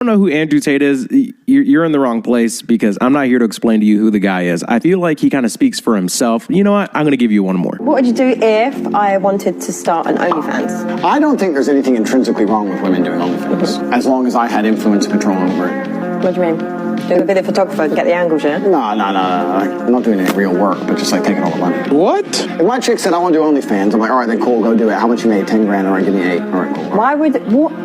don't know who Andrew Tate is, you're in the wrong place because I'm not here to explain to you who the guy is. I feel like he kind of speaks for himself. You know what? I'm going to give you one more. What would you do if I wanted to start an OnlyFans? I don't think there's anything intrinsically wrong with women doing OnlyFans, as long as I had influence and control over it. What do you mean? Doing a video photographer and get the angles, yeah? No. I'm not doing any real work, but just like taking all the money. What? If my chick said, I want to do OnlyFans, I'm like, all right, then cool, go do it. How much you made? 10 grand, all right, give me 8. All right, cool. What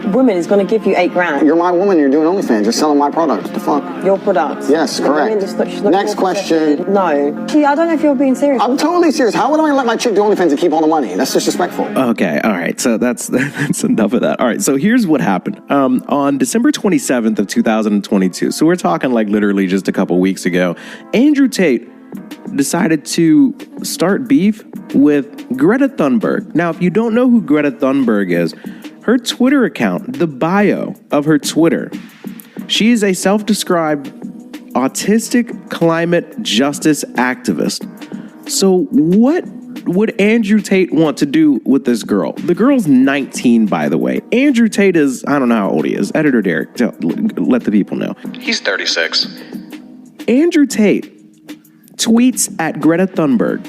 woman is going to give you 8 grand? You're my woman, you're doing OnlyFans, you're selling my product. The fuck? Your products? Yes, correct. Next question. No. See, I don't know if you're being serious. I'm totally serious. How would I let my chick do OnlyFans and keep all the money? That's disrespectful. Okay, all right. So that's enough of that. All right, so here's what happened. On December 27th of 2022, so we're talking like literally just a couple weeks ago, Andrew Tate decided to start beef with Greta Thunberg. Now, if you don't know who Greta Thunberg is, her Twitter account, the bio of her Twitter, she is a self-described autistic climate justice activist. So what would Andrew Tate want to do with this girl? The girl's 19, by the way. Andrew Tate is, I don't know how old he is. Editor Derek, let the people know. He's 36. Andrew Tate tweets at Greta Thunberg.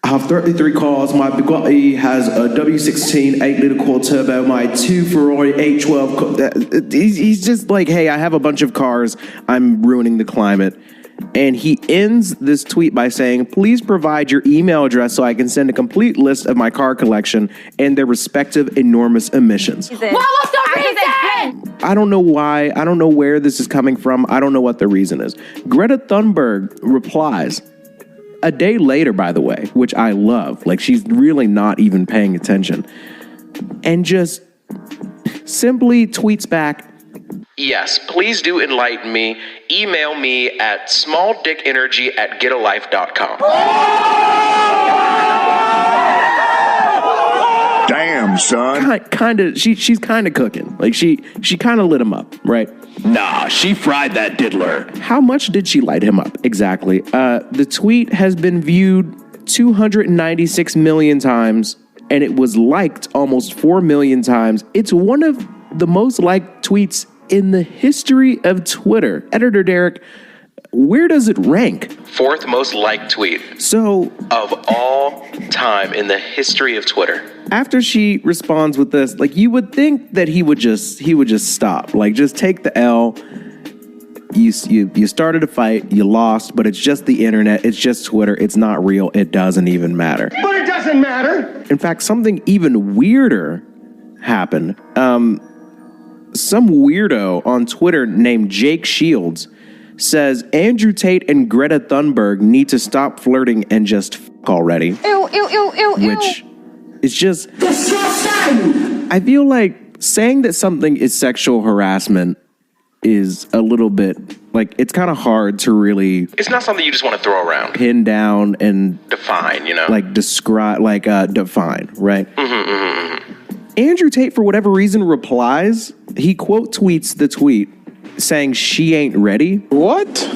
I have 33 cars. My Bugatti has a W16 8-liter quad turbo. My 2 Ferrari 812. He's just like, hey, I have a bunch of cars. I'm ruining the climate. And he ends this tweet by saying, please provide your email address so I can send a complete list of my car collection and their respective enormous emissions. What was the reason? I don't know why. I don't know where this is coming from. I don't know what the reason is. Greta Thunberg replies a day later, by the way, which I love. Like, she's really not even paying attention. And just simply tweets back, Yes, please do enlighten me. Email me at smalldickenergy@getalife.com. Damn, son. Kind of. She's kind of cooking. Like she kind of lit him up, right? Nah, she fried that diddler. How much did she light him up exactly? The tweet has been viewed 296 million times, and it was liked almost 4 million times. It's one of the most liked tweets in the history of Twitter. Editor Derek, where does it rank? 4th most liked tweet. So, of all time in the history of Twitter. After she responds with this, like, you would think that he would just stop, like, just take the L. You started a fight, you lost, but it's just the internet, it's just Twitter, it's not real, it doesn't even matter. But it doesn't matter. In fact, something even weirder happened. Some weirdo on Twitter named Jake Shields says Andrew Tate and Greta Thunberg need to stop flirting and just f*** already. Ew, ew, ew, ew, which is just Disgusting. I feel like saying that something is sexual harassment is a little bit, like, it's kind of hard to really... It's not something you just want to throw around. Pin down and... Define, you know? Like, describe, like, define, right? Andrew Tate, for whatever reason, replies. He quote tweets the tweet saying she ain't ready. What?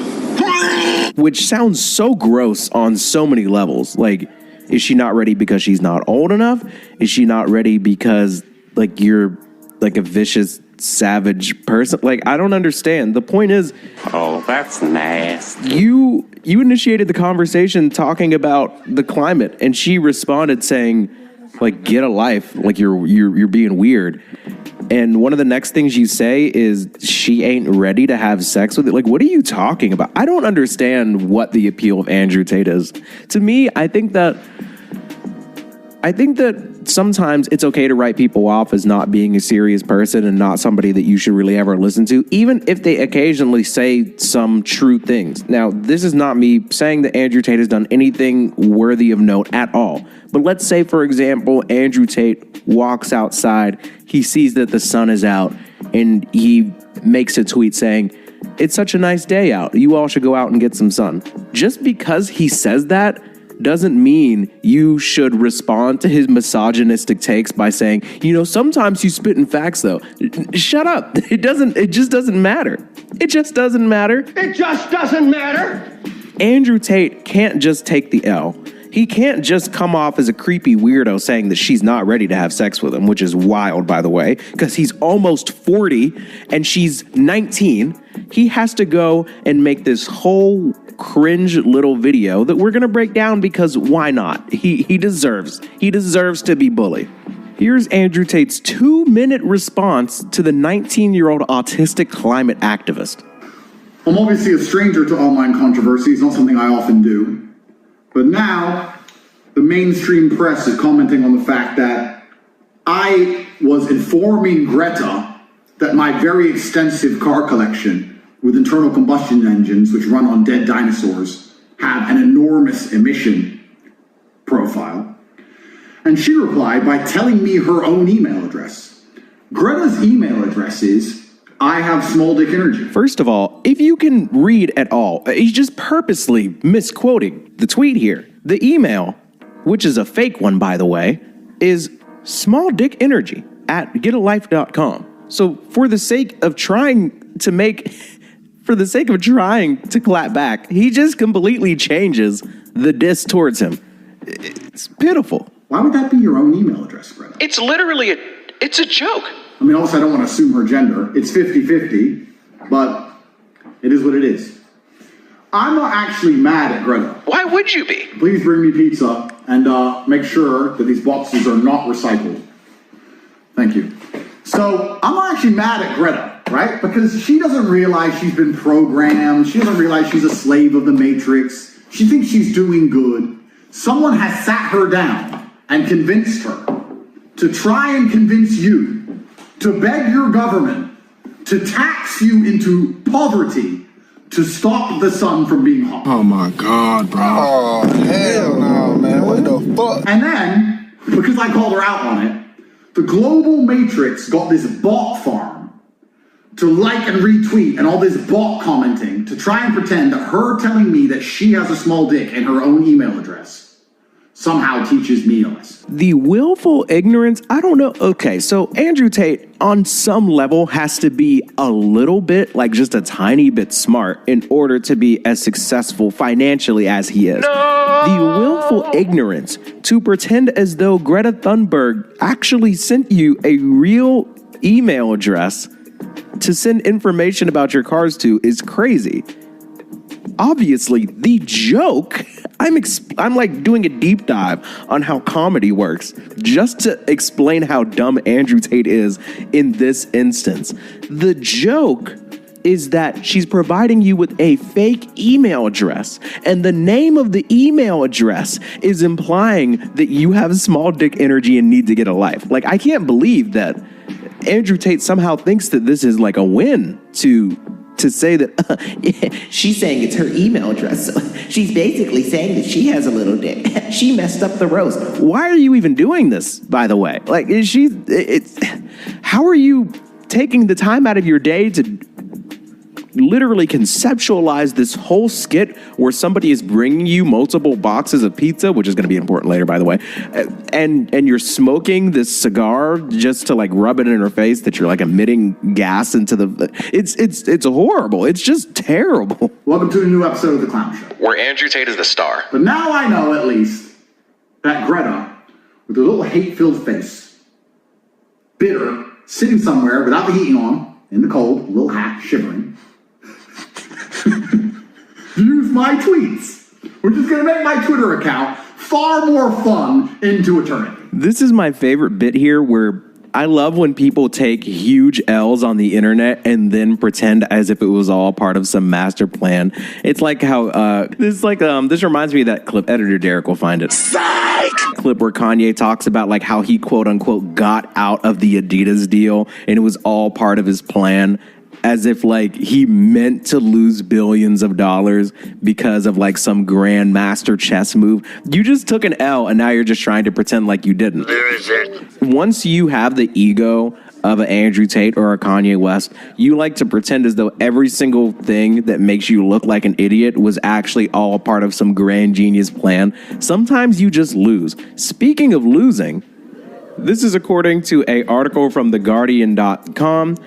Which sounds so gross on so many levels. Like, is she not ready because she's not old enough? Is she not ready because, like, you're, like, a vicious, savage person? Like, I don't understand. The point is... Oh, that's nasty. You initiated the conversation talking about the climate, and she responded saying... like, get a life, like you're being weird. And one of the next things you say is she ain't ready to have sex with it. Like, what are you talking about? I don't understand what the appeal of Andrew Tate is. To me, I think that sometimes it's okay to write people off as not being a serious person and not somebody that you should really ever listen to, even if they occasionally say some true things. Now, this is not me saying that Andrew Tate has done anything worthy of note at all. But let's say, for example, Andrew Tate walks outside, he sees that the sun is out, and he makes a tweet saying, "It's such a nice day out. You all should go out and get some sun." Just because he says that doesn't mean you should respond to his misogynistic takes by saying, you know, sometimes you spit in facts, though. Shut up. It just doesn't matter. It just doesn't matter. It just doesn't matter. Andrew Tate can't just take the L. He can't just come off as a creepy weirdo saying that she's not ready to have sex with him, which is wild, by the way, because he's almost 40 and she's 19. He has to go and make this whole cringe little video that we're going to break down because why not? He deserves to be bullied. Here's Andrew Tate's 2-minute response to the 19-year-old autistic climate activist. I'm obviously a stranger to online controversy. It's not something I often do. But now, the mainstream press is commenting on the fact that I was informing Greta that my very extensive car collection with internal combustion engines, which run on dead dinosaurs, have an enormous emission profile. And she replied by telling me her own email address. Greta's email address is, I have small dick energy. First of all, if you can read at all, he's just purposely misquoting the tweet here. The email, which is a fake one, by the way, is smalldickenergy@getalife.com. So for the sake of trying to clap back, he just completely changes the diss towards him. It's pitiful. Why would that be your own email address, Greta? It's literally it's a joke. I mean, also, I don't want to assume her gender. It's 50-50, but it is what it is. I'm not actually mad at Greta. Why would you be? Please bring me pizza and make sure that these boxes are not recycled. Thank you. So, I'm not actually mad at Greta, right? Because she doesn't realize she's been programmed. She doesn't realize she's a slave of the Matrix. She thinks she's doing good. Someone has sat her down and convinced her to try and convince you to beg your government to tax you into poverty to stop the sun from being hot. Oh my God, bro. Oh, hell no, man. What the fuck? And then, because I called her out on it, the global matrix got this bot farm to like and retweet and all this bot commenting to try and pretend that her telling me that she has a small dick in her own email address somehow teaches me a lesson. The willful ignorance, I don't know. Okay, so Andrew Tate on some level has to be a little bit, like just a tiny bit smart in order to be as successful financially as he is. No! The willful ignorance to pretend as though Greta Thunberg actually sent you a real email address to send information about your cars to is crazy. Obviously, the joke, I'm like doing a deep dive on how comedy works just to explain how dumb Andrew Tate is in this instance. The joke is that she's providing you with a fake email address, and the name of the email address is implying that you have small dick energy and need to get a life. Like, I can't believe that Andrew Tate somehow thinks that this is like a win to say that she's saying it's her email address. So she's basically saying that she has a little dick. She messed up the roast. Why are you even doing this, by the way? Like, how are you taking the time out of your day to literally conceptualize this whole skit where somebody is bringing you multiple boxes of pizza, which is going to be important later, by the way, and you're smoking this cigar just to like rub it in her face that you're like emitting gas into the... It's horrible. It's just terrible. Welcome to a new episode of The Clown Show, where Andrew Tate is the star. But now I know, at least, that Greta, with her little hate-filled face, bitter, sitting somewhere without the heating on, in the cold, little hat, shivering, use my tweets, which is going to make my Twitter account far more fun into eternity. This is my favorite bit here, where I love when people take huge L's on the internet and then pretend as if it was all part of some master plan. It's like how this reminds me of that clip. Editor Derek will find it. Psych! Clip where Kanye talks about like how he quote unquote got out of the Adidas deal and it was all part of his plan. As if like he meant to lose billions of dollars because of like some grand master chess move. You just took an L and now you're just trying to pretend like you didn't. Once you have the ego of an Andrew Tate or a Kanye West, you like to pretend as though every single thing that makes you look like an idiot was actually all part of some grand genius plan. Sometimes you just lose. Speaking of losing, this is according to an article from TheGuardian.com.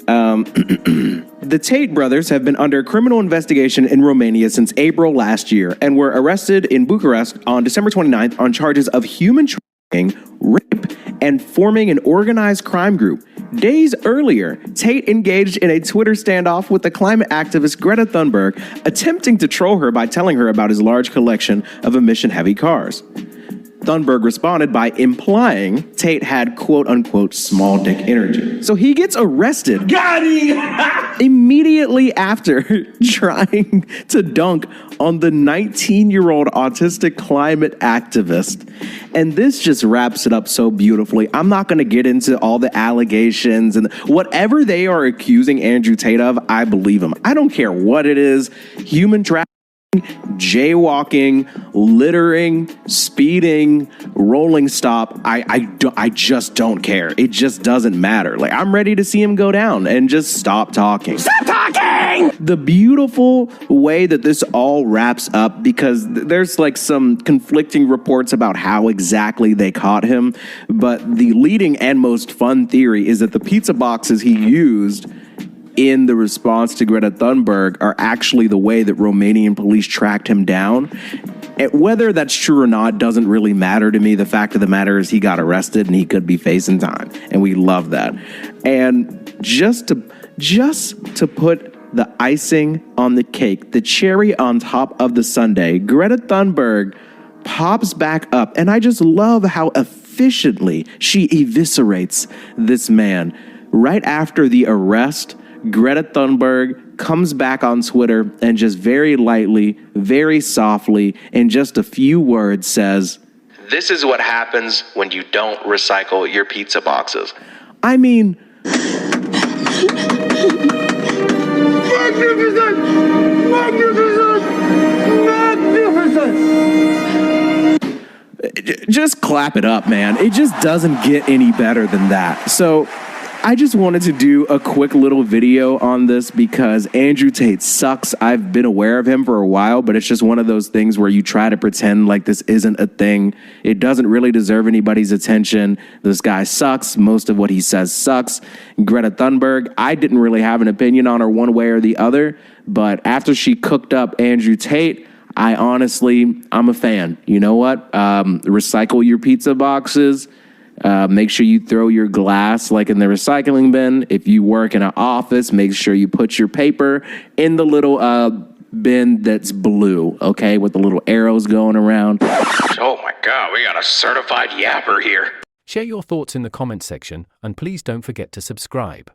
The Tate brothers have been under criminal investigation in Romania since April last year and were arrested in Bucharest on December 29th on charges of human trafficking, rape, and forming an organized crime group. Days earlier, Tate engaged in a Twitter standoff with the climate activist Greta Thunberg, attempting to troll her by telling her about his large collection of emission-heavy cars. Thunberg responded by implying Tate had quote-unquote small dick energy. So he gets arrested. Got him! Immediately after trying to dunk on the 19-year-old autistic climate activist. And this just wraps it up so beautifully. I'm not going to get into all the allegations and whatever they are accusing Andrew Tate of, I believe him. I don't care what it is. Human trafficking, jaywalking, littering, speeding, rolling stop. I just don't care. It just doesn't matter. Like, I'm ready to see him go down and just stop talking. Stop talking! The beautiful way that this all wraps up, because there's like some conflicting reports about how exactly they caught him, but the leading and most fun theory is that the pizza boxes he used in the response to Greta Thunberg are actually the way that Romanian police tracked him down. And whether that's true or not doesn't really matter to me. The fact of the matter is he got arrested and he could be facing time. And we love that. And just to put the icing on the cake, the cherry on top of the sundae, Greta Thunberg pops back up. And I just love how efficiently she eviscerates this man. Right after the arrest, Greta Thunberg comes back on Twitter and just very lightly, very softly, in just a few words says, "This is what happens when you don't recycle your pizza boxes." I mean, just clap it up, man. It just doesn't get any better than that. So I just wanted to do a quick little video on this because Andrew Tate sucks. I've been aware of him for a while, but it's just one of those things where you try to pretend like this isn't a thing. It doesn't really deserve anybody's attention. This guy sucks. Most of what he says sucks. Greta Thunberg, I didn't really have an opinion on her one way or the other, but after she cooked up Andrew Tate, I'm a fan. You know what? Recycle your pizza boxes. Make sure you throw your glass like in the recycling bin. If you work in an office, make sure you put your paper in the little bin that's blue, okay, with the little arrows going around. Oh my God, we got a certified yapper here. Share your thoughts in the comments section and please don't forget to subscribe.